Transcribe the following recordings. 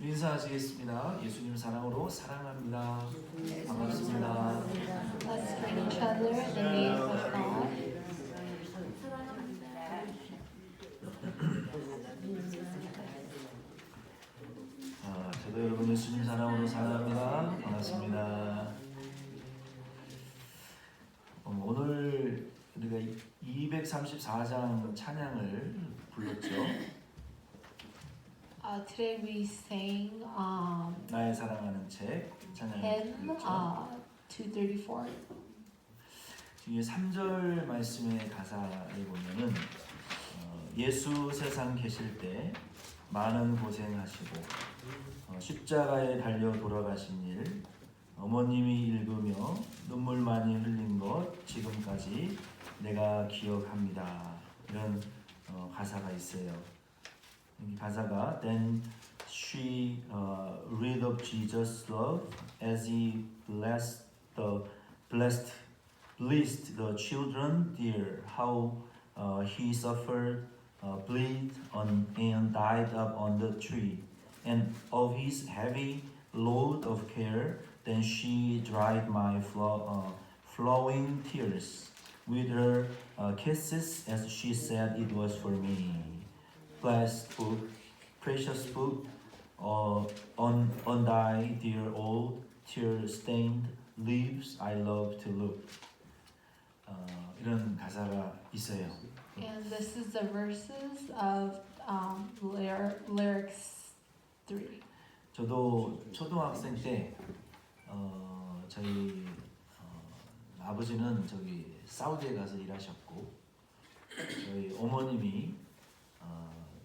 인사하시겠습니다. 예수님 사랑으로 사랑합니다. 반갑습니다. Let's greet each other in the name of God. 저도 여러분 예수님 사랑으로 사랑합니다. 반갑습니다. 오늘 우리가 234장 찬양을 불렀죠. Today we sang 나의 사랑하는 책 찬양을 hymn 불렀죠. 234. 지금 3절 말씀의 가사를 보면은 예수 세상 계실 때 많은 고생하시고 십자가에 달려 돌아가신 일, 어머님이 읽으며 눈물 많이 흘린 것 지금까지 내가 기억합니다. 이런 가사가 있어요. 이 가사가 Then she read of Jesus' love as he blessed the children dear, how he suffered, bled and died up on the tree, and of his heavy load of care. Then she dried my flowing tears with her kisses, as she said it was for me. Blessed book, precious book, on thy dear old tear-stained leaves I love to look. 이런 가사가 있어요. And this is the verses of lyrics 3. 저도 초등학생 때 저희 아버지는 저기 사우디에 가서 일하셨고 저희 어머님이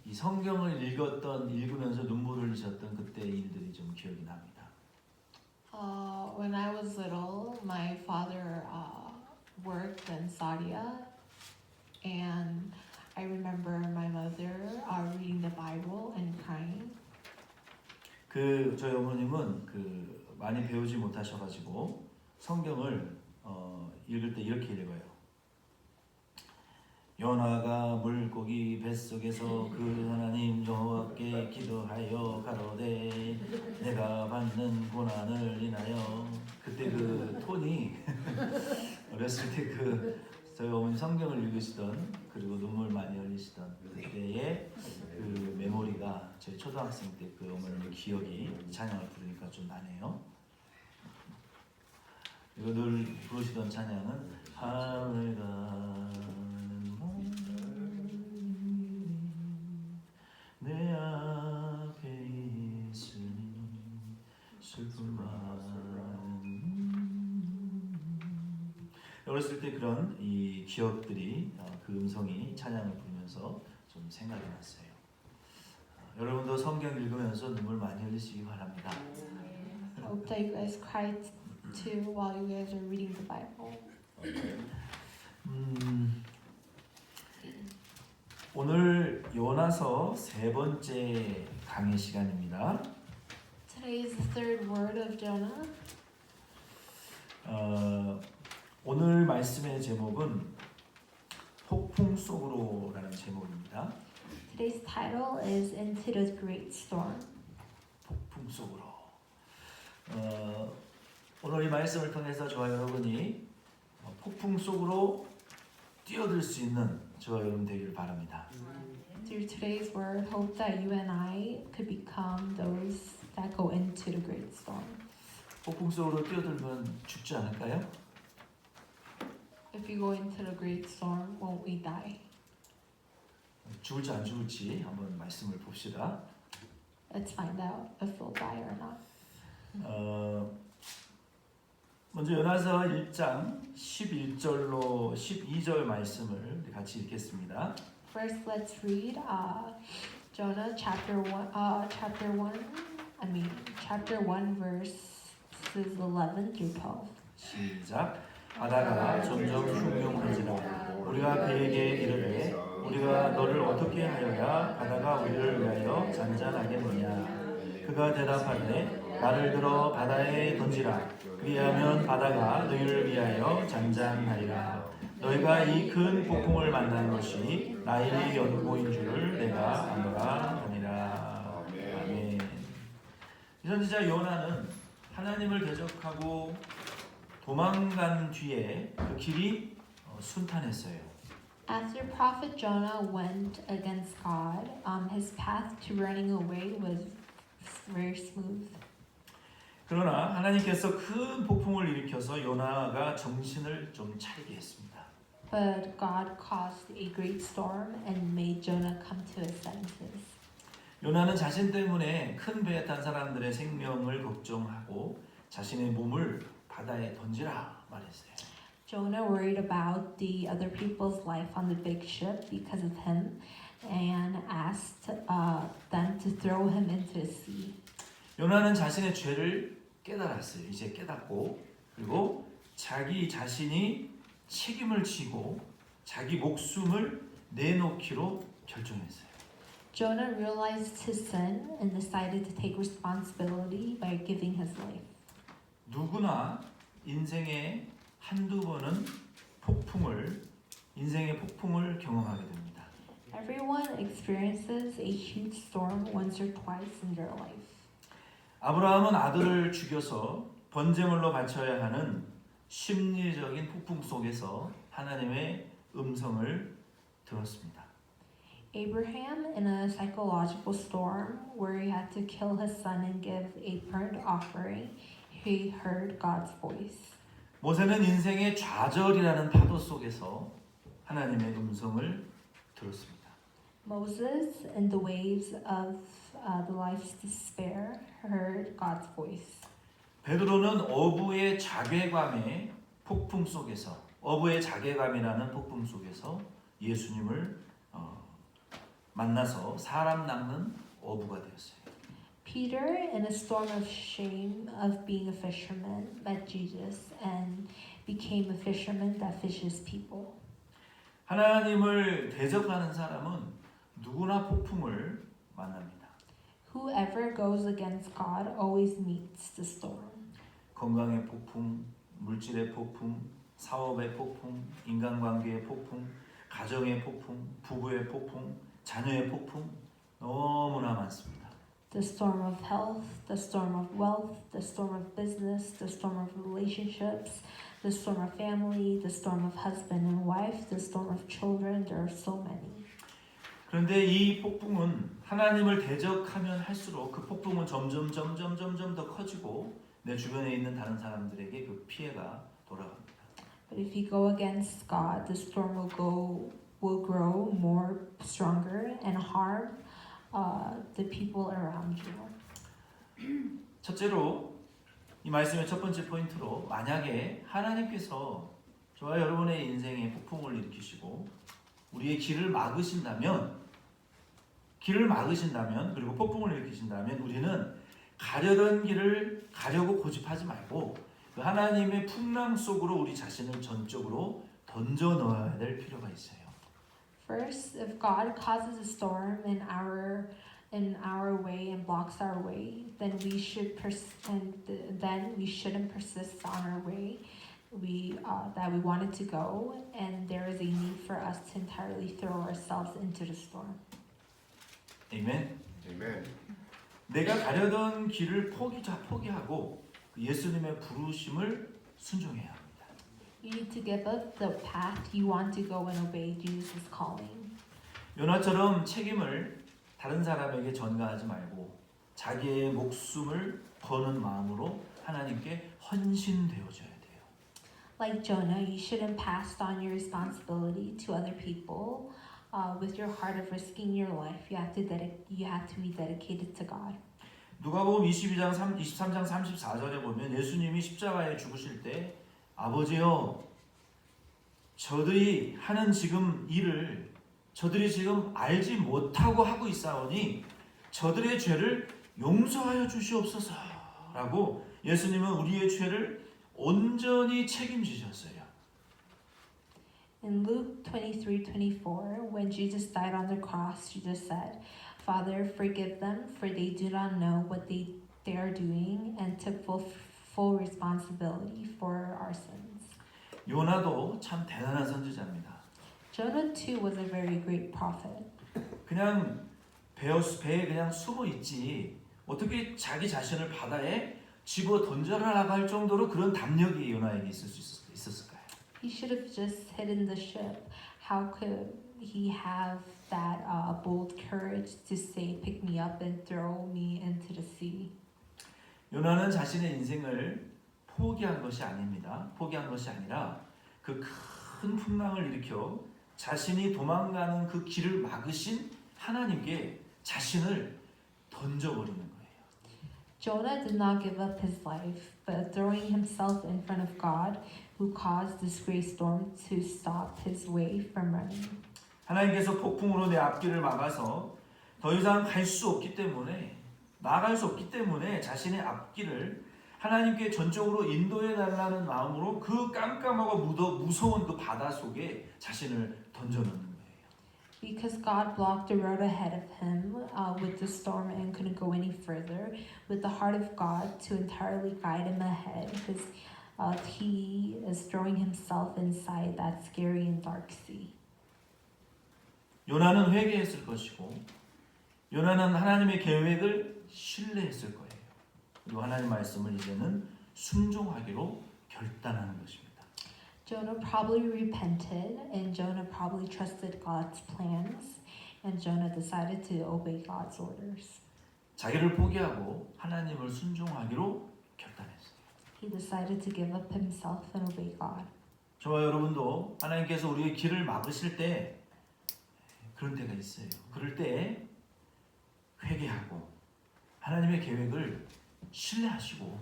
이 성경을 읽으면서 눈물을 흘리셨던 그때 일들이 좀 기억이 납니다. When I was little, my father worked in Saudi, and I remember my mother reading the Bible and crying. 저희 어머님은 많이 배우지 못하셔가지고 성경을 읽을 때 이렇게 읽어요. 요나가 물고기 뱃속에서 그 하나님 여호와께 기도하여 가로되 내가 받는 고난을 인하여. 그때 그 톤이 어렸을 때 저희 어머니 성경을 읽으시던 그리고 눈물 많이 흘리시던 그때의 그 메모리가 저희 초등학생 때 그 어머니의 기억이 찬양을 부르니까 좀 나네요. 그리고 늘 부르시던 찬양은 하늘 가는 내 앞에 있으니 슬픔 많은. 어렸을 때 그런 이 기억들이 그 음성이 찬양을 부르면서 좀 생각이 났어요. 여러분도 성경 읽으면서 눈물 많이 흘리시기 바랍니다. I hope that you guys cried too while you guys are reading the Bible. 오늘 요나서 세 번째 강의 시간입니다. Today is the third word of Jonah. 오늘 말씀의 제목은 폭풍 속으로라는 제목입니다. Today's title is Into the Great Storm. 폭풍 속으로. 오늘 이 말씀을 통해서 저와 여러분이 폭풍 속으로 뛰어들 수 있는 저와 여러분 되기를 바랍니다. Through today's word, hope that you and I could become those that go into the great storm. 폭풍 속으로 뛰어들면 죽지 않을까요? If you go into the great storm, won't we die? 죽을지 안 죽을지 한번 말씀을 봅시다. Let's find out if we'll die or not. 먼저 요나서 1장 11절로 12절 말씀을 같이 읽겠습니다. First, let's read Jonah chapter 1 verses 11 through 12. 시작. 바다가 점점 흉흉해지라. 우리가 그에게 이르되 우리가 너를 어떻게 하여야 바다가 우리를 위하여 잔잔하겠느냐. 그가 대답하되 나를 들어 바다에 던지라. 그리하면 바다가 너희를 위하여 잔잔하리라. 너희가 이 큰 폭풍을 만난 것이 나일의 연고인 줄을 내가 알노라 하니라. 아멘. 선지자 요나는 하나님을 대적하고 도망간 뒤에 그 길이 순탄했어요. After Prophet Jonah went against God, his path to running away was very smooth. 그러나 하나님께서 큰 폭풍을 일으켜서 요나가 정신을 좀 차리게 했습니다. But God caused a great storm and made Jonah come to his senses. 요나는 자신 때문에 큰 배에 탄 사람들의 생명을 걱정하고 자신의 몸을 바다에 던지라 말했어요. Jonah worried about the other people's life on the big ship because of him and asked them to throw him into the sea. 요나는 자신의 죄를 깨달았어요. 이제 깨닫고 그리고 자기 자신이 책임을 지고 자기 목숨을 내놓기로 결정했어요. Jonah realized his sin and decided to take responsibility by giving his life. 누구나 인생에 한두 번은 인생의 폭풍을 경험하게 됩니다. Everyone experiences a huge storm once or twice in their life. 아브라함은 아들을 죽여서 번제물로 바쳐야 하는 심리적인 폭풍 속에서 하나님의 음성을 들었습니다. Abraham, in a psychological storm where he had to kill his son and give a burnt offering, he heard God's voice. 모세는 인생의 좌절이라는 파도 속에서 하나님의 음성을 들었습니다. Moses, in the waves of the life's despair, heard God's voice. 베드로는 어부의 자괴감의 폭풍 속에서 어부의 자괴감이라는 폭풍 속에서 예수님을 만나서 사람 낚는 어부가 되었어요. Peter, in a storm of shame of being a fisherman, met Jesus and became a fisherman that fishes people. 하나님을 대적하는 사람은 누구나 폭풍을 만납니다. Whoever goes against God always meets the storm. 건강의 폭풍, 물질의 폭풍, 사업의 폭풍, 인간관계의 폭풍, 가정의 폭풍, 부부의 폭풍, 자녀의 폭풍 너무나 많습니다. The storm of health, the storm of wealth, the storm of business, the storm of relationships, the storm of family, the storm of husband and wife, the storm of children. There are so many. 그런데 이 폭풍은 하나님을 대적하면 할수록 그 폭풍은 점점 더 커지고 내 주변에 있는 다른 사람들에게 그 피해가 돌아갑니다. But if you go against God, the storm will grow more stronger and harm the people around you. 첫째로 이 말씀의 첫 번째 포인트로 만약에 하나님께서 저와 여러분의 인생에 폭풍을 일으키시고 우리의 길을 막으신다면 그리고 폭풍을 일으키신다면 우리는 가려던 길을 가려고 고집하지 말고 그 하나님의 풍랑 속으로 우리 자신을 전적으로 던져 넣어야 될 필요가 있어요. First, if God causes a storm in our way and blocks our way, then we shouldn't persist on our way that we wanted to go, and there is a need for us to entirely throw ourselves into the storm. 아멘. Amen. 내가 가려던 길을 포기하고 예수님의 부르심을 순종해야 합니다. You need to give up the path you want to go and obey Jesus' calling. 요나처럼 책임을 다른 사람에게 전가하지 말고 자기의 목숨을 거는 마음으로 하나님께 헌신되어져야 돼요. Like Jonah, you shouldn't pass on your responsibility to other people. With your heart of risking your life, you have to be dedicated to God. 누가복음 23장 34절에 보면 예수님이 십자가에 죽으실 때 아버지여 저들이 하는 지금 일을 저들이 지금 알지 못하고 하고 있사오니 저들의 죄를 용서하여 주시옵소서 라고 예수님은 우리의 죄를 온전히 책임지셨어요. In Luke 23:24, when Jesus died on the cross, Jesus said, Father, forgive them, for they do not know what they are doing, and took full responsibility for our sins. 요나도 참 대단한 선지자입니다. Jonah too was a very great prophet. 그냥 배에 그냥 숨어 있지 어떻게 자기 자신을 바다에 집어 던져라 할 정도로 그런 담력이 요나에게 있었을까요? He should have just hidden the ship. How could he have that bold courage to say, pick me up and throw me into the sea? 요나는 자신의 인생을 포기한 것이 아닙니다. 포기한 것이 아니라 그 큰 풍랑을 일으켜 자신이 도망가는 그 길을 막으신 하나님께 자신을 던져버리는 거예요. Jonah did not give up his life, but throwing himself in front of God, who caused this great storm to stop his way from running. 하나님께서 폭풍으로 내 앞길을 막아서 더 이상 갈 수 없기 때문에 나아갈 수 없기 때문에 자신의 앞길을 하나님께 전적으로 인도해 달라는 마음으로 그 깜깜하고 무서운 그 바다 속에 자신을 던져놓는 거예요. Because God blocked the road ahead of him with the storm and couldn't go any further, with the heart of God to entirely guide him ahead, because he is throwing himself inside that scary and dark sea. 요나는 회개했을 것이고 요나는 하나님의 계획을 신뢰했을 거예요. 그리고 하나님 말씀을 이제는 순종하기로 결단하는 것입니다. Jonah probably repented, and Jonah probably trusted God's plans, and Jonah decided to obey God's orders. 자기를 포기하고 하나님을 순종하기로 결단했어요. He decided to give up himself and obey God. 저와 여러분도 하나님께서 우리의 길을 막으실 때 그런 때가 있어요. 그럴 때 회개하고 하나님의 계획을 신뢰하시고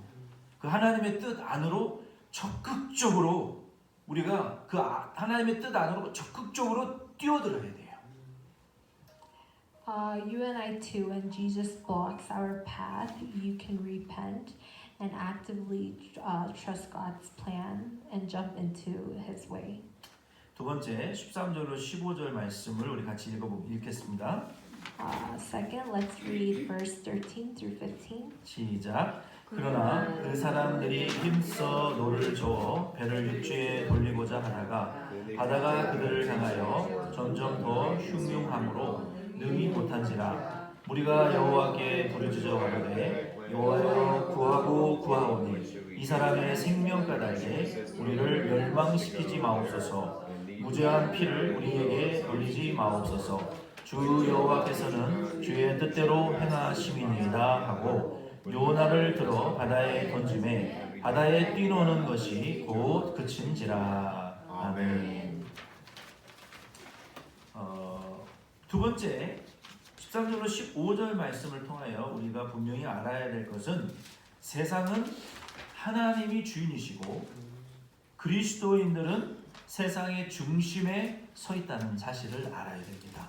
그 하나님의 뜻 안으로 적극적으로 우리가 그 하나님의 뜻 안으로 적극적으로 뛰어들어야 돼요. You and I too, when Jesus blocks our path, you can repent and actively trust God's plan and jump into His way. 두 번째 13절로 15절 말씀을 우리 같이 읽겠습니다. Second, let's read verse 13 through 15. 시작. 그러나 그 사람들이 힘써 노를 저어 배를 육지에 돌리고자 하다가 바다가 그들을 향하여 점점 더 흉흉함으로 능히 못한지라 우리가 여호와께 부르짖어 가로되 여호와여 구하고 구하오니 이 사람의 생명까닭에 우리를 멸망시키지 마옵소서. 무죄한 피를 우리에게 돌리지 마옵소서. 주 여호와께서는 주의 뜻대로 행하심이니이다 하고 요나를 들어 바다에 던짐에 바다에 뛰노는 것이 곧 그친지라. 아멘. 두 번째 13절로 15절 말씀을 통하여 우리가 분명히 알아야 될 것은 세상은 하나님이 주인이시고 그리스도인들은 세상의 중심에 서 있다는 사실을 알아야 됩니다.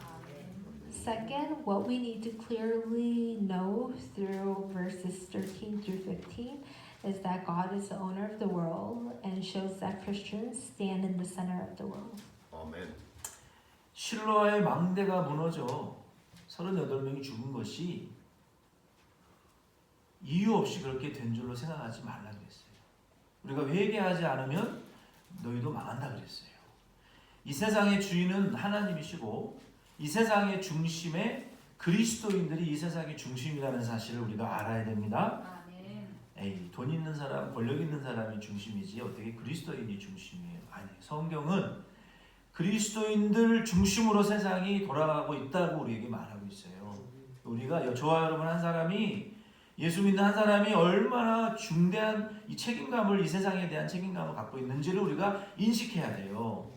Second, what we need to clearly know through verses 13 through 15 is that God is the owner of the world and shows that Christians stand in the center of the world. 아멘. 실로아의 망대가 무너져 38명이 죽은 것이 이유 없이 그렇게 된 줄로 생각하지 말라고 했어요. 우리가 회개하지 않으면 너희도 망한다 그랬어요. 이 세상의 주인은 하나님이시고 이 세상의 중심에 그리스도인들이 이 세상의 중심이라는 사실을 우리가 알아야 됩니다. 에이, 돈 있는 사람, 권력 있는 사람이 중심이지 어떻게 그리스도인이 중심이에요? 아니, 성경은 그리스도인들 중심으로 세상이 돌아가고 있다고 우리에게 말하고 있어요. 우리가 저와 여러분 한 사람이 예수 믿는 한 사람이 얼마나 중대한 이 책임감을 이 세상에 대한 책임감을 갖고 있는지를 우리가 인식해야 돼요.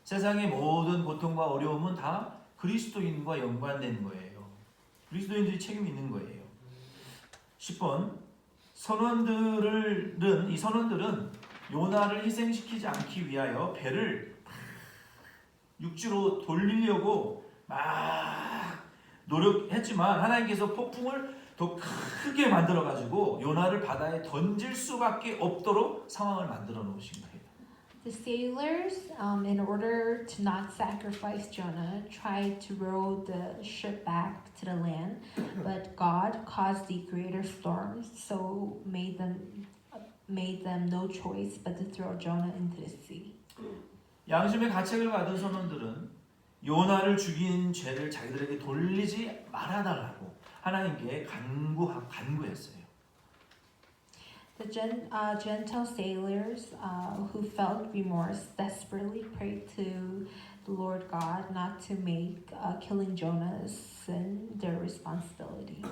세상의 모든 고통과 어려움은 다 그리스도인과 연관된 거예요. 그리스도인들이 책임이 있는 거예요. 10번 이 선원들은 요나를 희생시키지 않기 위하여 배를 육지로 돌리려고 막 노력했지만 하나님께서 폭풍을 더 크게 만들어가지고 요나를 바다에 던질 수밖에 없도록 상황을 만들어 놓으신 거예요. The sailors, in order to not sacrifice Jonah, tried to row the ship back to the land, but God caused the greater storms, so made them no choice but to throw Jonah into the sea. 양심의 가책을 받은 선원들은 요나를 죽인 죄를 자기들에게 돌리지 말아달라고 하나님께 간구했어요. The Gentile sailors who felt remorse desperately prayed to the Lord God not to make killing Jonah a sin their responsibility.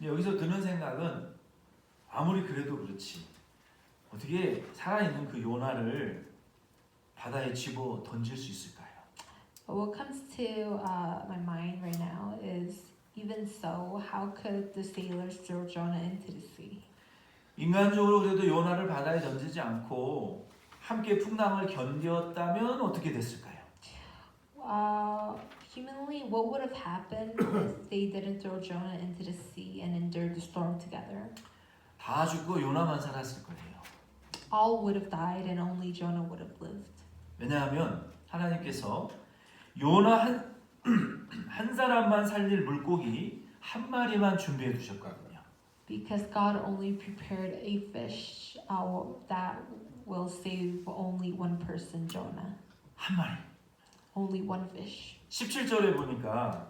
여기서 드는 생각은 아무리 그래도 그렇지 어떻게 살아있는 그 요나를 바다에 집어 던질 수 있을까요? But what comes to my mind right now is, even so, how could the sailors throw Jonah into the sea? 인간적으로 그래도 요나를 바다에 던지지 않고 함께 풍랑을 견뎠다면 어떻게 됐을까요? Humanly, what would have happened if they didn't throw Jonah into the sea and endured the storm together? 다 죽고 요나만 살았을 거예요. All would have died and only Jonah would have lived. 왜냐하면 하나님께서 요나 한 사람만 살릴 물고기 한 마리만 준비해 두셨거든요. Because God only prepared a fish that will save only one person, Jonah. 한 마리. Only one fish. 17절에 보니까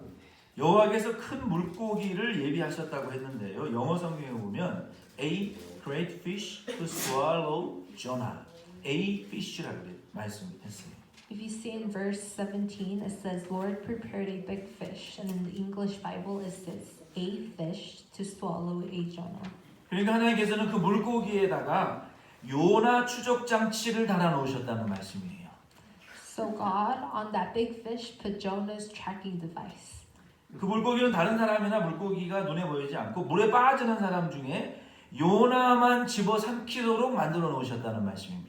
여호와께서 큰 물고기를 예비하셨다고 했는데요. 영어 성경에 보면 A great fish to swallow Jonah. A fish라고 말씀했어요. If you see in verse 17, it says, Lord prepared a big fish. And in the English Bible, it says, a fish to swallow a Jonah. 그러니까 하나님께서는 그 물고기에다가 요나 추적 장치를 달아 놓으셨다는 말씀이에요. So God, on that big fish, put Jonah's tracking device. 그 물고기는 다른 사람이나 물고기가 눈에 보이지 않고 물에 빠지는 사람 중에 요나만 집어 삼키도록 만들어 놓으셨다는 말씀입니다.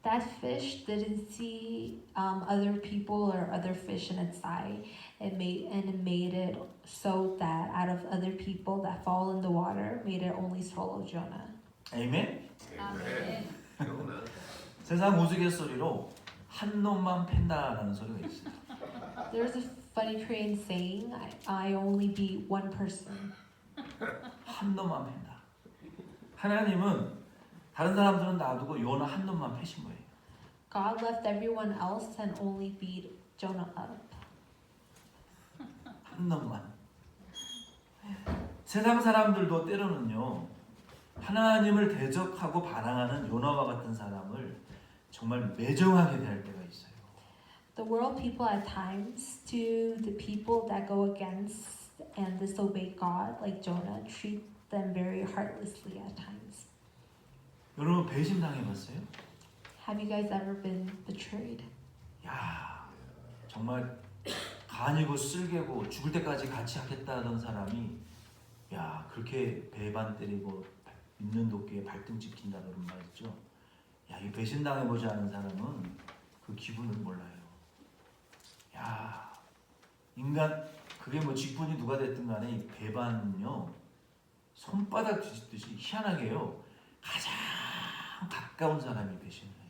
That fish didn't see other people or other fish in its eye. It made it so that out of other people that fall in the water, made it only swallow Jonah. 아멘. Amen. 세상 우스갯소리로 한 놈만 팬다라는 소리가 있어요. There's a funny Korean saying, I only beat one person. 한 놈만 팬다. 하나님은 다른 사람들은 놔두고 요나 한 놈만 패신 거예요. God left everyone else and only beat Jonah up. 한 놈만. 세상 사람들도 때로는요. 하나님을 대적하고 반항하는 요나와 같은 사람을 정말 매정하게 대할 때가 있어요. The world people at times, to the people that go against and disobey God, like Jonah, treat them very heartlessly at times. 여러분 배신 당해봤어요? Have you guys ever been betrayed? 야, 정말 간이고 쓸개고 죽을 때까지 같이 하겠다던 사람이 야 그렇게 배반 때리고 있는 도끼에 발등 찍힌다 그런 말 있죠. 야, 이 배신 당해보지 않은 사람은 그 기분을 몰라요. 야, 인간 그게 뭐 직분이 누가 됐든 간에 이 배반은요 손바닥 뒤집듯이 희한하게요 가장 가까운 사람이 배신을 해요.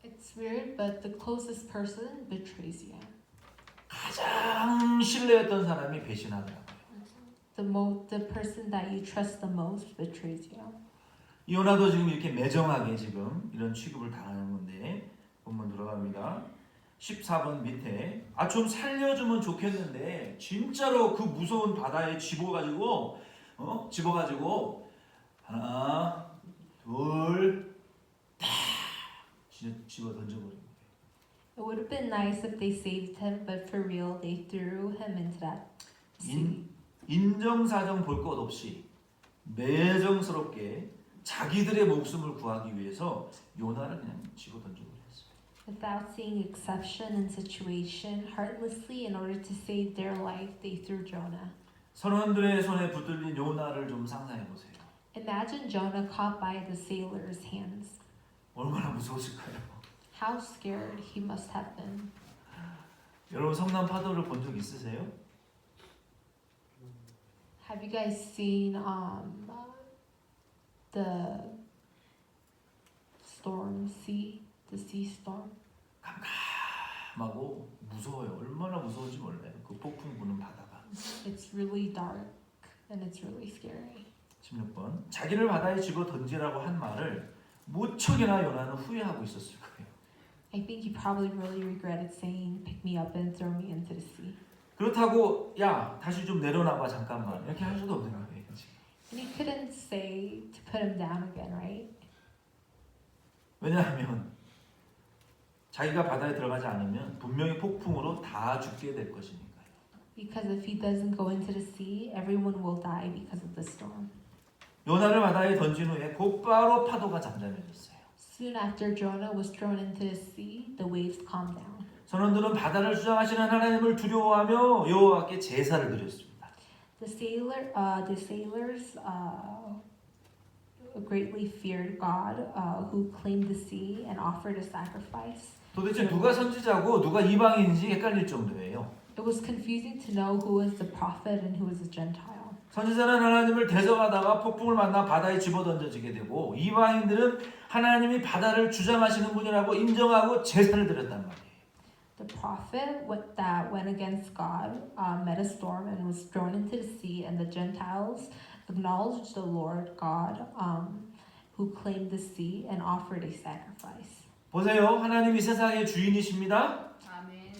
It's weird, but the closest person betrays you. 가장 신뢰했던 사람이 배신하더라고요. The person that you trust the most betrays you. 요나도 지금 이렇게 매정하게 지금 이런 취급을 당하는 건데 본문 들어갑니다. 14번 밑에 좀 살려주면 좋겠는데 진짜로 그 무서운 바다에 집어가지고 하나 둘 딱 집어 던져버린 거예요. It would have been nice if they saved him, but for real, they threw him into that sea. 인정사정 볼 것 없이 매정스럽게 자기들의 목숨을 구하기 위해서 요나를 그냥 집어 던져버렸어요. Without seeing exception and situation, heartlessly, in order to save their life, they threw Jonah. 선원들의 손에 붙들린 요나를 좀 상상해 보세요. Imagine Jonah caught by the sailors' hands. 얼마나 무서웠을까요? How scared he must have been. 여러분 성남 파도를 본 적 있으세요? Have you guys seen the sea storm? 깜깜하고 무서워요. 얼마나 무서운지 몰라요. 그 폭풍 부는 바다가. It's really dark and it's really scary. 16번 자기를 바다에 집어 던지라고 한 말을 무척이나 요나는 후회하고 있었을 거예요. I think he probably really regretted saying, "Pick me up and throw me into the sea." 그렇다고 야 다시 좀 내려놔봐 잠깐만 이렇게 할 수도 없는 거예요. 그치? And he couldn't say to put him down again, right? 왜냐하면 자기가 바다에 들어가지 않으면 분명히 폭풍으로 다 죽게 될 것이니까요. Because if he doesn't go into the sea, everyone will die because of the storm. 요나를 바다에 던진 후에 곧바로 파도가 잠잠해졌어요. Soon after Jonah was thrown into the sea, the waves calmed down. 선원들은 바다를 주장하시는 하나님을 두려워하며 여호와께 제사를 드렸습니다. The sailors greatly feared God, who claimed the sea and offered a sacrifice. 도대체 누가 선지자고 누가 이방인인지 헷갈릴 정도예요. It was confusing to know who was the prophet and who was a Gentile. 선지자는 하나님을 대적하다가 폭풍을 만나 바다에 집어던져지게 되고 이방인들은 하나님이 바다를 주장하시는 분이라고 인정하고 제사를 드렸단 말이에요. The prophet that went against God met a storm and was thrown into the sea, and the Gentiles acknowledged the Lord God, who claimed the sea and offered a sacrifice. 보세요. 하나님이 세상의 주인이십니다.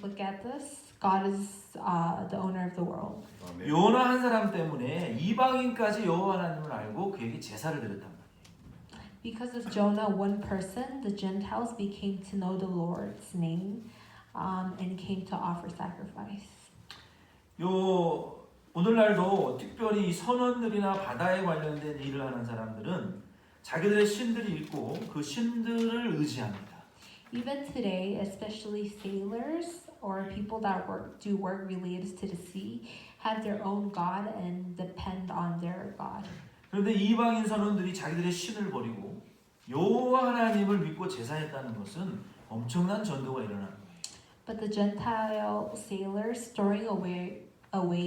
Look at this. God is the owner of the world. 요나 한 사람 때문에 이방인까지 여호와 하나님을 알고 그에게 제사를 드렸단 말이에요. Because of Jonah, one person, the Gentiles became to know the Lord's name, and came to offer sacrifice. 오늘날도 특별히 선원들이나 바다에 관련된 일을 하는 사람들은 자기들의 신들이 있고 그 신들을 의지합니다. Even today, especially sailors or people that do work related to the sea, have their own God and depend on their God. 그런데 이방인 선원들이 자기들의 신을 버리고 여호와 하나님을 믿고 제사했다는 것은 엄청난 전도가 일어나는 거예요. But the Gentile sailors storing away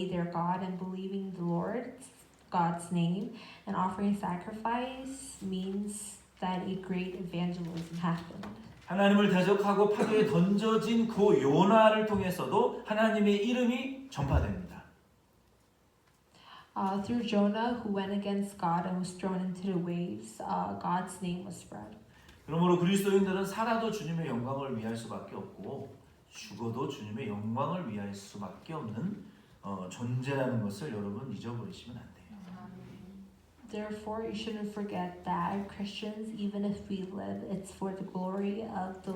their God and believing the Lord's God's name and offering sacrifice means that a great evangelism happened. 하나님을 대적하고 파도에 던져진 그 요나를 통해서도 하나님의 이름이 전파됩니다. Through Jonah, who went against God and was thrown into the waves, God's name was spread. 그러므로 그리스도인들은 살아도 주님의 영광을 위할 수밖에 없고 죽어도 주님의 영광을 위할 수밖에 없는 존재라는 것을 여러분 잊어버리시면 안 돼요. Therefore, you shouldn't forget that Christians, even if we live, it's for the glory of the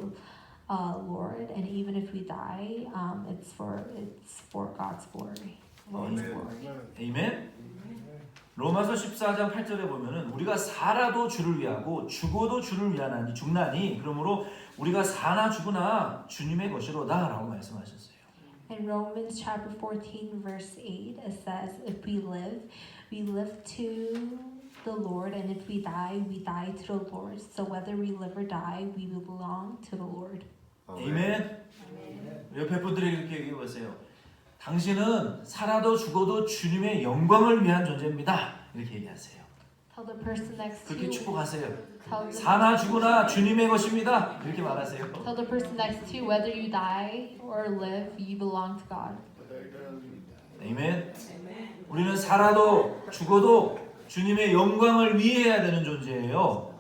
Lord, and even if we die, it's for God's glory. His glory. 아멘. 로마서 14장 8절에 보면은 우리가 살아도 주를 위하고 죽어도 주를 위하나니 죽나니 그러므로 우리가 사나 죽으나 주님의 것이로다라고 말씀하셨어요. In Romans chapter 14 verse 8 it says, if we live to the Lord, and if we die to the Lord. So whether we live or die, we will belong to the Lord. 아멘. 옆에 분들에게 이렇게 얘기해 보세요. 당신은 살아도 죽어도 주님의 영광을 위한 존재입니다. 이렇게 얘기하세요. Tell the person next to 그렇게 you. 축복하세요. 사나 죽으나 주님의 것입니다. 이렇게 말하세요. Tell the person next to you, whether you die or live, you belong to God. 아멘. 우리는 살아도 죽어도 주님의 영광을 위해야 되는 존재예요.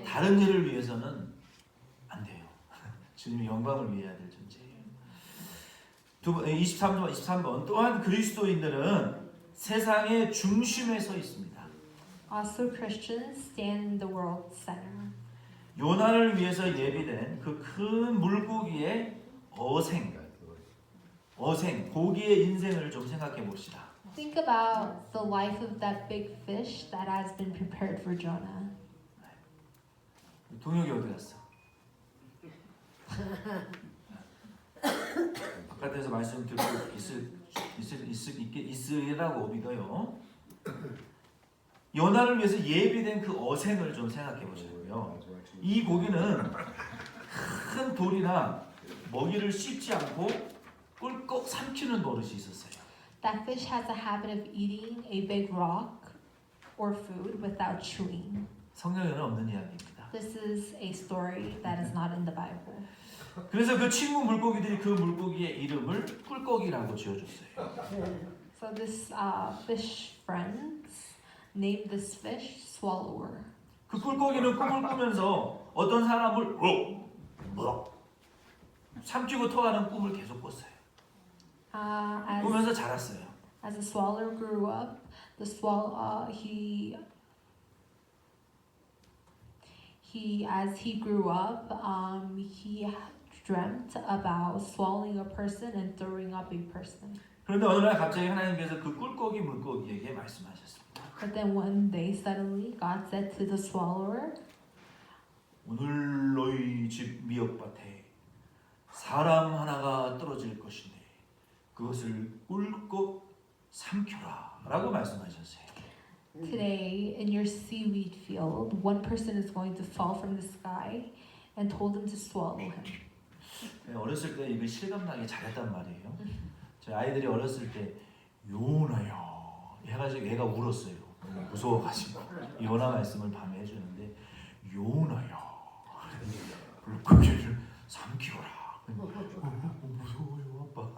다른 일을 위해서는 안 돼요. 주님의 영광을 위해야 될 존재예요. 23번 또한 그리스도인들은 세상의 중심에 서 있습니다. Also, Christians stand in the world center. 요나를 위해서 예비된 그 큰 물고기의 고기의 인생을 좀 생각해 봅시다. Think about the life of that big fish that has been prepared for Jonah. 동혁이 어디 갔어? 바깥에서 말씀 듣고 있으리라고 믿어요. 요나를 위해서 예비된 그 어생을 좀 생각해 보시고요. 이 고기는 큰 돌이나 먹이를 씹지 않고 꿀꺽 삼키는 버릇이 있었어요. That fish has a habit of eating a big rock or food without chewing. 성경에는 없는 이야기입니다. This is a story that is not in the Bible. 그래서 그 친구 물고기들이 그 물고기의 이름을 꿀꺽이라고 지어줬어요. So this fish friends named this fish Swallower. 그 꿀꺽이는 꿈을 꾸면서 어떤 사람을 삼키고 토하는 꿈을 계속 꿨어요. As 꾸면서 자랐어요. as the swallow grew up, the swallow he as he grew up, he dreamt about swallowing a person and throwing up a person. 그런데 어느 날 갑자기 하나님께서 그 꿀꺽이 물고기에게 말씀하셨습니다. But then one day suddenly God said to the swallower, 오늘 너희 집 미역밭에 사람 하나가 떨어질 것인데 그것을 꿀꺽 삼켜라 라고 말씀하셨어요. today in your seaweed field, one person is going to fall from the sky, and told him to swallow him. 어렸을 때 이거 실감나게 잘했단 말이에요. 제 아이들이 어렸을 때 요나야 해가지고 얘가 울었어요. 무서워가지고 요나 말씀을 밤에 해주는데 요나야 물고기를 삼키거라. 무서워요 아빠.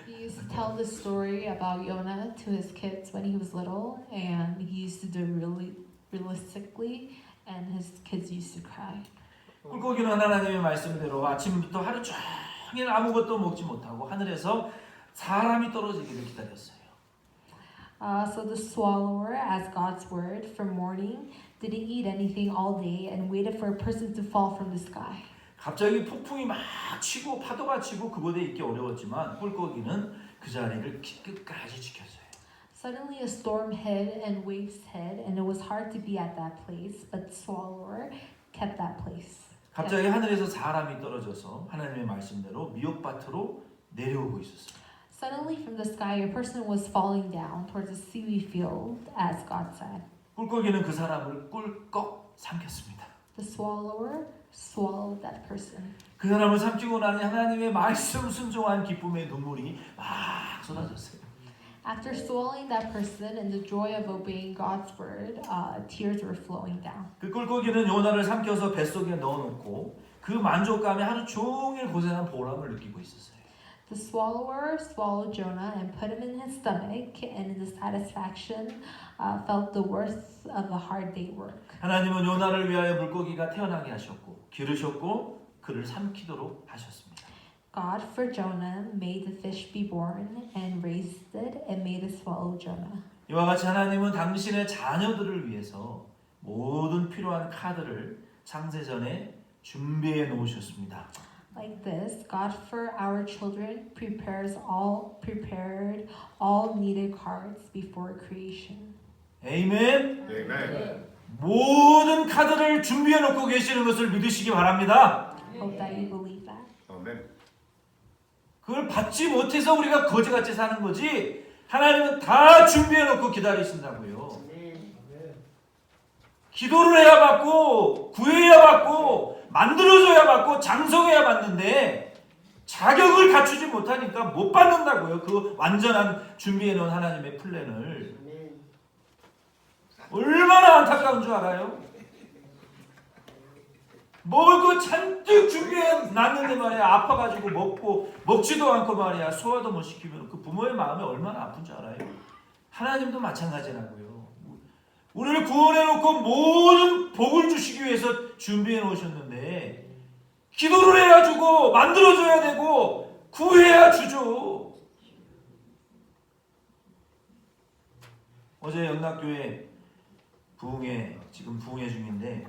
He used to tell this story about Yonah to his kids when he was little, and he used to do it really realistically, and his kids used to cry. 물고기는 하나님의 말씀대로 아침부터 하루 종일 아무것도 먹지 못하고 하늘에서 사람이 떨어지기를 기다렸어요. So the swallower, as God's word, from morning, didn't eat anything all day and waited for a person to fall from the sky. 갑자기 폭풍이 막 치고 파도가 치고 그곳에 있기 어려웠지만 꿀꺽이는 그 자리를 끝까지 지켰어요. Suddenly a storm hit and waves hit, and it was hard to be at that place, but the swallower kept that place. 갑자기 하늘에서 사람이 떨어져서 하나님의 말씀대로 미역밭으로 내려오고 있었어요. Suddenly from the sky a person was falling down towards the seaweed field, as God said. 꿀꺽이는 그 사람을 꿀꺽 삼켰습니다. The swallower swallowed that person. 그 사람을 삼키고 나니 하나님의 말씀 순종한 기쁨의 눈물이 막 쏟아졌어요. After swallowing that person in the joy of obeying God's word, tears were flowing down. 그 꿀꺽이는 요나를 삼켜서 뱃속에 넣어놓고 그 만족감에 하루 종일 고생한 보람을 느끼고 있었어요. The swallower swallowed Jonah and put him in his stomach, and in the satisfaction, felt the worth of a hard day work. 하나님은 요나를 위하여 물고기가 태어나게 하셨고 기르셨고 그를 삼키도록 하셨습니다. God for Jonah made the fish be born and raised it and made it swallow Jonah. 이와 같이 하나님은 당신의 자녀들을 위해서 모든 필요한 카드를 창세전에 준비해 놓으셨습니다. Like this, God for our children prepared all needed cards before creation. 아멘. Amen. 모든 카드를 준비해 놓고 계시는 것을 믿으시기 바랍니다. Hope that you believe that. Amen. 그걸 받지 못해서 우리가 거지같이 사는 거지 하나님은 다 준비해 놓고 기다리신다고요. 기도를 해야 받고 구해야 받고 만들어줘야 받고 장성해야 받는데 자격을 갖추지 못하니까 못 받는다고요. 그 완전한 준비해 놓은 하나님의 플랜을. 얼마나 안타까운 줄 알아요? 먹을 거 잔뜩 준비해 놨는데 말이야 아파가지고 먹지도 않고 말이야 소화도 못 시키면 그 부모의 마음이 얼마나 아픈 줄 알아요? 하나님도 마찬가지라고요. 우리를 구원해놓고 모든 복을 주시기 위해서 준비해 놓으셨는데 기도를 해야 주고 만들어줘야 되고 구해야 주죠. 어제 연락교회 부흥회 지금 부흥회 중인데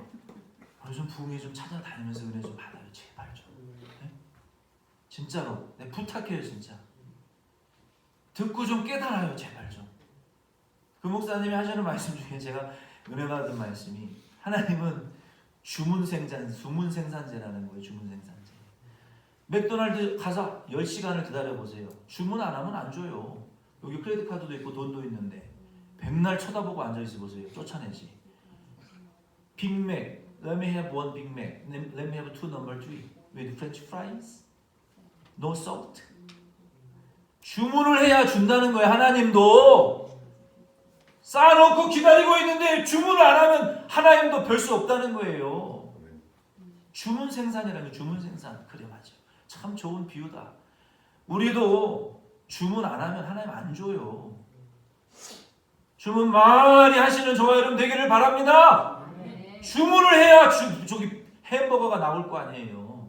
요즘 부흥회 좀 찾아다니면서 은혜 좀 받아요. 제발 좀. 네? 진짜로 네, 부탁해요 진짜. 듣고 좀 깨달아요 제발 좀. 그 목사님이 하시는 말씀 중에 제가 은혜 받은 말씀이 하나님은 주문생산제라는 거예요. 주문생산제. 맥도날드 가서 10시간을 기다려보세요. 주문 안 하면 안 줘요. 여기 크레딧 카드도 있고 돈도 있는데 백날 쳐다보고 앉아있어 보세요. 쫓아내지. 빅맥 Let me have one Big Mac. Let me have two number 3 with French fries. No salt. 주문을 해야 준다는 거예요. 하나님도 쌓아놓고 기다리고 있는데 주문을 안 하면 하나님도 별 수 없다는 거예요. 주문 생산이라는 게 주문 생산. 그래 맞아. 참 좋은 비유다. 우리도 주문 안 하면 하나님 안 줘요. 주문 많이 하시는 저와 여러분 되기를 바랍니다. 주문을 해야 저기 햄버거가 나올 거 아니에요.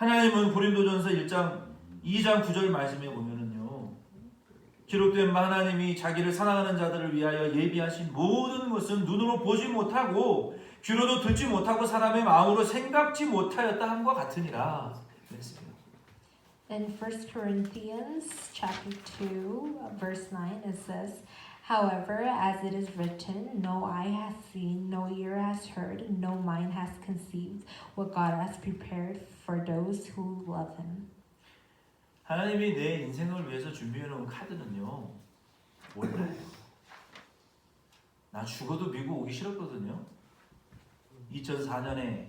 하나님은 고린도전서 2장 9절 말씀에 보면은요. 기록된 바 하나님이 자기를 사랑하는 자들을 위하여 예비하신 모든 것은 눈으로 보지 못하고 귀로도 듣지 못하고 사람의 마음으로 생각지 못하였다 함과 같으니라. 그랬어요. In 1 Corinthians chapter 2, verse 9, it says, However, as it is written, no eye has seen, no ear has heard, no mind has conceived what God has prepared for those who love Him. 하나님이 내 인생을 위해서 준비해 놓은 카드는요. 몰라요. 나 죽어도 미국 오기 싫었거든요. 2004년에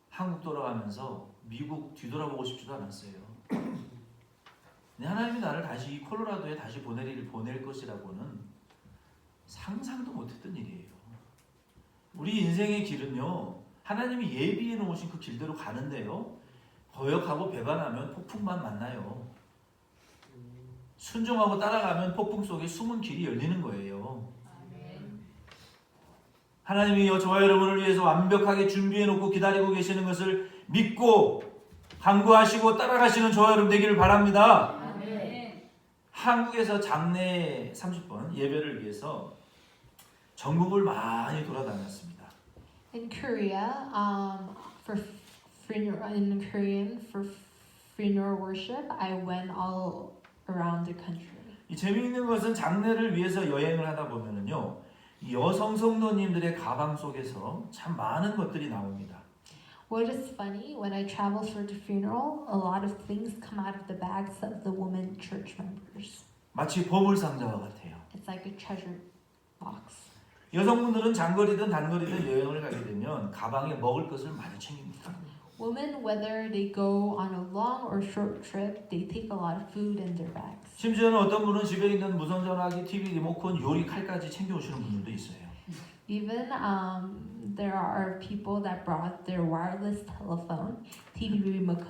한국 돌아가면서 미국 뒤돌아보고 싶지도 않았어요. 근데 하나님이 나를 다시 이 콜로라도에 다시 보낼 것이라고는 상상도 못했던 일이에요. 우리 인생의 길은요. 하나님이 예비해 놓으신 그 길대로 가는데요. 거역하고 배반하면 폭풍만 만나요. 순종하고 따라가면 폭풍 속에 숨은 길이 열리는 거예요. 하나님이 저와 여러분을 위해서 완벽하게 준비해 놓고 기다리고 계시는 것을 믿고 간구하시고 따라가시는 저와 여러분 되기를 바랍니다. 한국에서 장례 30번 예배를 위해서 전국을 많이 돌아다녔습니다. In Korea, for funeral worship, I went all around the country. 이 재미있는 것은 장례를 위해서 여행을 하다 보면은요, 여성 성도님들의 가방 속에서 참 많은 것들이 나옵니다. What is funny, when I travel for the funeral, a lot of things come out of the bags of the women church members. 마치 보물 상자와 같아요. It's like a treasure box. 여성분들은 장거리든 단거리든 여행을 가게 되면 가방에 먹을 것을 많이 챙깁니다. Women, whether they go on a long or short trip, they take a lot of food in their bags. 심지어는 어떤 분은 집에 있는 무선 전화기, TV 리모컨, 요리 칼까지 챙겨오시는 분들도 있어요. Even there are people that brought their wireless telephone, TV remote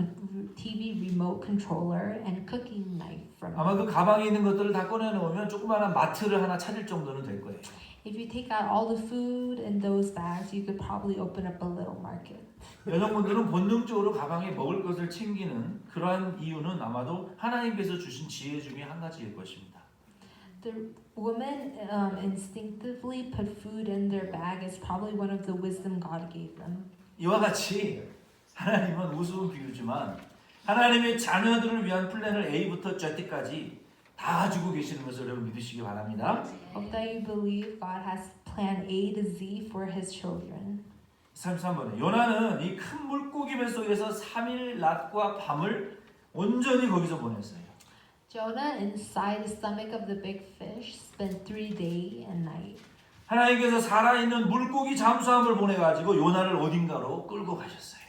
controller, and cooking knife from 아마 그 home. 가방에 있는 것들을 다 꺼내놓으면 조그마한 마트를 하나 찾을 정도는 될 거예요. If you take out all the food in those bags, you could probably open up a little market. 여성분들은 본능적으로 가방에 먹을 것을 챙기는 그러한 이유는 아마도 하나님께서 주신 지혜 중에 한 가지일 것입니다. The women instinctively put food in their bag is probably one of the wisdom God gave them. 이와 같이 하나님은 우스운 비유지만 하나님의 자녀들을 위한 플랜을 A부터 Z까지 다 가지고 계시는 것을 여러분 믿으시기 바랍니다. Hope that you believe God has plan A to Z for His children. 33번에 요나는 이 큰 물고기 배 속에서 3일 낮과 밤을 온전히 거기서 보냈어요. Jonah, inside the stomach of the big fish, spent 3 days and night. 하나님께서 살아있는 물고기 잠수함을 보내가지고 요나를 어딘가로 끌고 가셨어요.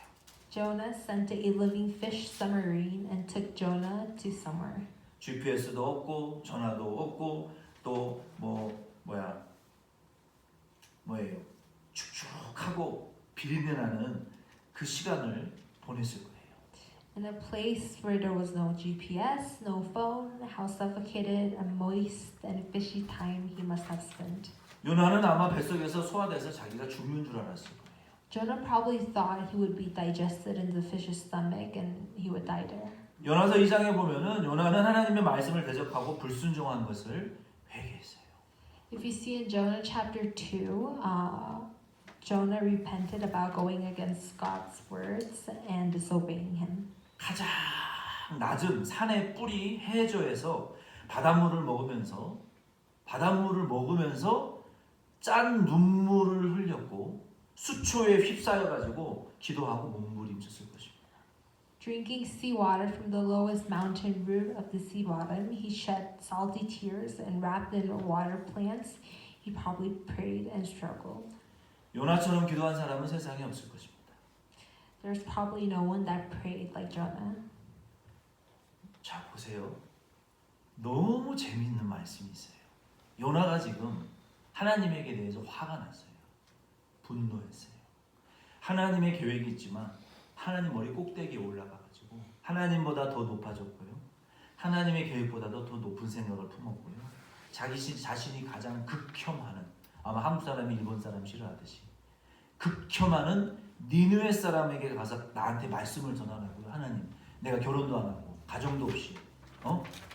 Jonah sent a living fish submarine and took Jonah to somewhere. GPS도 없고 전화도 없고 또 뭐예요? 축축하고 비린내나는 그 시간을 보냈을 거예요. In a place where there was no GPS, no phone, how suffocated and moist and fishy time he must have spent. 요나는 아마 뱃속에서 소화돼서 자기가 죽는 줄 알았을 거예요. Jonah probably thought he would be digested in the fish's stomach and he would die there. 요나서 2장에 보면은 요나는 하나님의 말씀을 대적하고 불순종한 것을 회개했어요. If you see in Jonah chapter 2, Jonah repented about going against God's words and disobeying him. 가장 낮은 산의 뿌리 해저에서 바닷물을 먹으면서 짠 눈물을 흘렸고 수초에 휩싸여 가지고 기도하고 몸부림쳤을 것입니다. Drinking seawater from the lowest mountain root of the sea bottom, he shed salty tears and wrapped in water plants. He probably prayed and struggled. 요나처럼 기도한 사람은 세상에 없을 것입니다. There's probably no one that prayed like Jonah. 자, 보세요. 너무 재미있는 말씀이 있어요. 요나가 지금 하나님에게 대해서 화가 났어요. 분노했어요. 하나님의 계획이 있지만 하나님 머리 꼭대기에 올라가가지고 하나님보다 더 높아졌고요. 하나님의 계획보다도 더 높은 생각을 품었고요. 자신이 가장 극혐하는, 아마 한국 사람이 일본 사람 싫어하듯이 극혐하는 니느웨 사람에게 가서 나한테 말씀을 전하라고요. 하나님, 내가 결혼도 안 하고 가정도 없이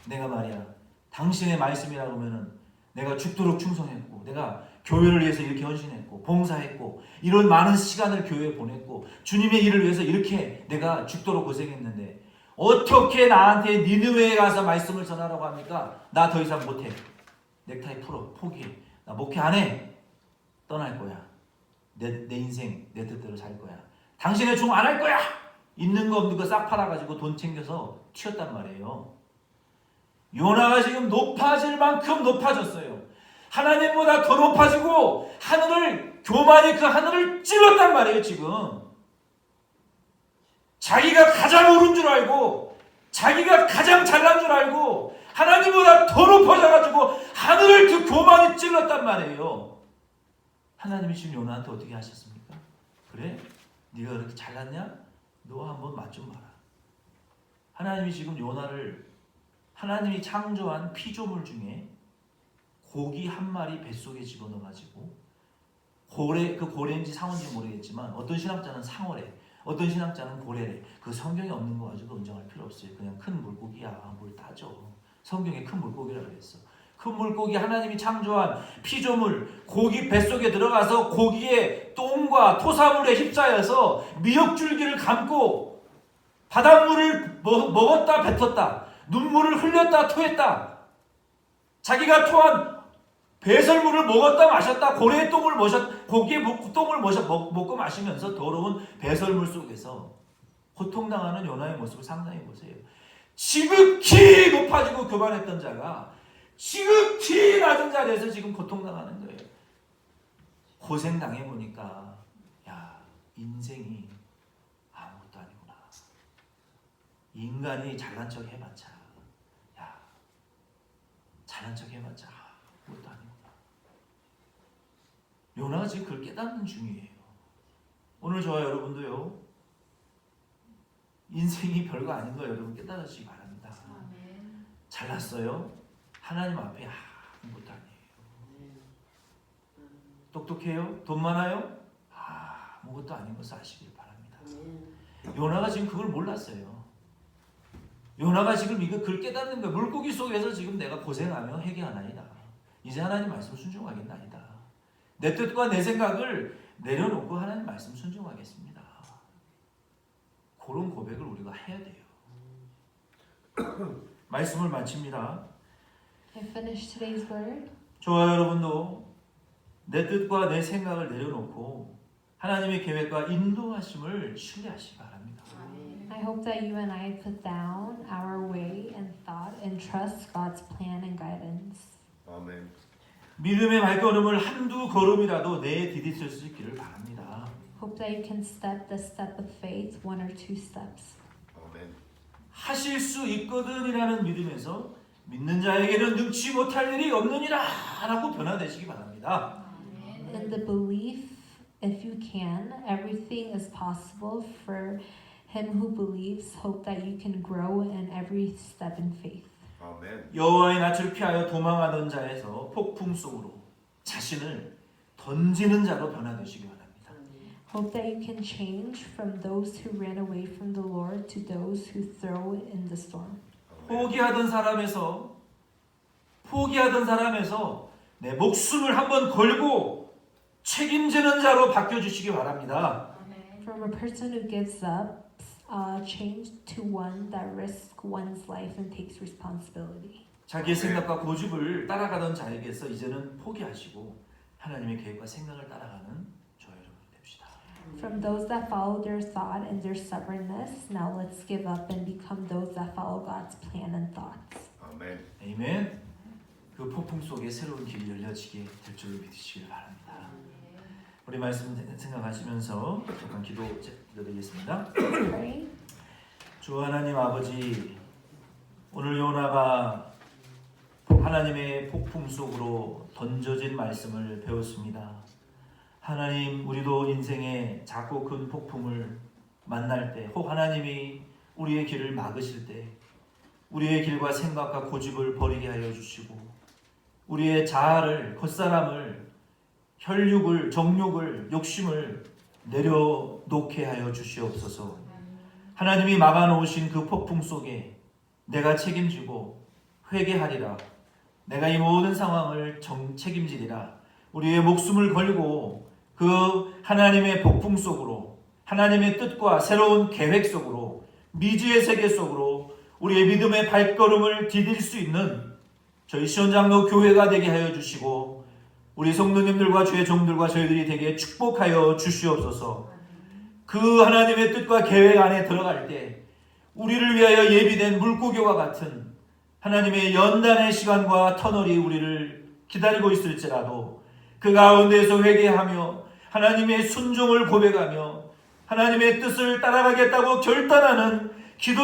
내가 말이야 당신의 말씀이라 그러면은 내가 죽도록 충성했고 내가 교회를 위해서 이렇게 헌신했고 봉사했고 이런 많은 시간을 교회에 보냈고 주님의 일을 위해서 이렇게 내가 죽도록 고생했는데 어떻게 나한테 니느웨에 가서 말씀을 전하라고 합니까? 나 더 이상 못해. 넥타이 풀어. 포기해. 나 목회 안 해. 떠날 거야. 내 인생 내 뜻대로 살 거야. 당신의 종 안 할 거야. 있는 거 없는 거 싹 팔아가지고 돈 챙겨서 튀었단 말이에요. 요나가 지금 높아질 만큼 높아졌어요. 하나님보다 더 높아지고 교만이 그 하늘을 찔렀단 말이에요. 지금 자기가 가장 옳은 줄 알고 자기가 가장 잘난 줄 알고 하나님보다 더 높아져가지고 하늘을 그 교만이 찔렀단 말이에요. 하나님이 지금 요나한테 어떻게 하셨습니까? 그래? 네가 그렇게 잘났냐? 너 한번 맛 좀 봐라. 하나님이 지금 요나를 하나님이 창조한 피조물 중에 고기 한 마리 뱃속에 집어넣어가지고 그 고래인지 상어인지 모르겠지만 어떤 신학자는 상어래, 어떤 신학자는 고래래. 그 성경에 없는 거 가지고 인정할 필요 없어요. 그냥 큰 물고기야. 뭘 따져. 성경에 큰 물고기라고 했어. 큰 물고기 하나님이 창조한 피조물 고기 뱃속에 들어가서 고기의 똥과 토사물에 휩싸여서 미역줄기를 감고 바닷물을 먹었다 뱉었다. 눈물을 흘렸다 토했다. 자기가 토한 배설물을 먹었다 마셨다. 고래의 똥을 고기의 똥을 먹고 마시면서 더러운 배설물 속에서 고통당하는 요나의 모습을 상상해 보세요. 지극히 높아지고 교만했던 자가 지극히 낮은 자리에서 지금 고통당하는 거예요. 고생당해 보니까 야, 인생이 아무것도 아니구나. 인간이 잘난 척 해봤자 야, 잘난 척 해봤자 아무것도 아니구나. 요나가 지금 그걸 깨닫는 중이에요. 오늘 저와 여러분도요, 인생이 별거 아닌 거 여러분 깨달으시기 바랍니다. 잘났어요? 하나님 앞에 아무것도 아니에요. 똑똑해요? 돈 많아요? 아무것도 아닌 것을 아시길 바랍니다. 요나가 지금 그걸 몰랐어요. 요나가 지금 그걸 깨닫는 거예요. 물고기 속에서 지금 내가 고생하며 회개하나이다. 이제 하나님 말씀 순종하겠나이다. 내 뜻과 내 생각을 내려놓고 하나님 말씀 순종하겠습니다. 그런 고백을 우리가 해야 돼요. 말씀을 마칩니다. I finish today's word. 저와 여러분도 내 뜻과 내 생각을 내려놓고 하나님의 계획과 인도하심을 신뢰하시기 바랍니다. I hope that you and I put down our way and thought and trust God's plan and guidance. 아멘. 믿음의 발걸음을 한두 걸음이라도 내에 디딜 수 있기를 바랍니다. Hope that you can step the step of faith, one or two steps. 아멘. 하실 수 있거든이라는 믿음에서 믿는 자에게는 능치 못할 일이 없느니라 라고 변화되시기 바랍니다. In the belief, if you can, everything is possible for him who believes. Hope that you can grow in every step in faith. 아멘. 여호와의 낯을 피하여 도망하던 자에서 폭풍 속으로 자신을 던지는 자로 변화되시기 바랍니다. Hope that you can change from those who ran away from the Lord to those who throw in the storm. 포기하던 사람에서 내 목숨을 한번 걸고 책임지는 자로 바뀌어주시기 바랍니다. From a person who gives up, change to one that risks one's life and takes responsibility. 자기의 생각과 고집을 따라가던 자에게서 이제는 포기하시고 하나님의 계획과 생각을 따라가는 저와 여러분 됩시다. From those that follow their thought and their stubbornness, now let's give up and become those that follow God's plan and thoughts. 아멘. 아멘. 그 폭풍 속에 새로운 길이 열려지게 될 줄을 믿으시길 바랍니다. 우리 말씀 생각하시면서 잠깐 기도드리겠습니다. Pray. 주 하나님 아버지, 오늘 요나가 하나님의 폭풍 속으로 던져진 말씀을 배웠습니다. 하나님, 우리도 인생의 작고 큰 폭풍을 만날 때, 혹 하나님이 우리의 길을 막으실 때 우리의 길과 생각과 고집을 버리게 하여 주시고 우리의 자아를, 겉사람을, 혈육을, 정욕을, 욕심을 내려놓게 하여 주시옵소서. 하나님이 막아놓으신 그 폭풍 속에 내가 책임지고 회개하리라. 내가 이 모든 상황을 책임지리라. 우리의 목숨을 걸고 그 하나님의 폭풍 속으로, 하나님의 뜻과 새로운 계획 속으로, 미지의 세계 속으로 우리의 믿음의 발걸음을 디딜 수 있는 저희 시원장로 교회가 되게 하여 주시고, 우리 성도님들과 주의 종들과 저희들이 되게 축복하여 주시옵소서. 그 하나님의 뜻과 계획 안에 들어갈 때 우리를 위하여 예비된 물고기와 같은 하나님의 연단의 시간과 터널이 우리를 기다리고 있을지라도 그 가운데에서 회개하며 하나님의 순종을 고백하며 하나님의 뜻을 따라가겠다고 결단하는 기도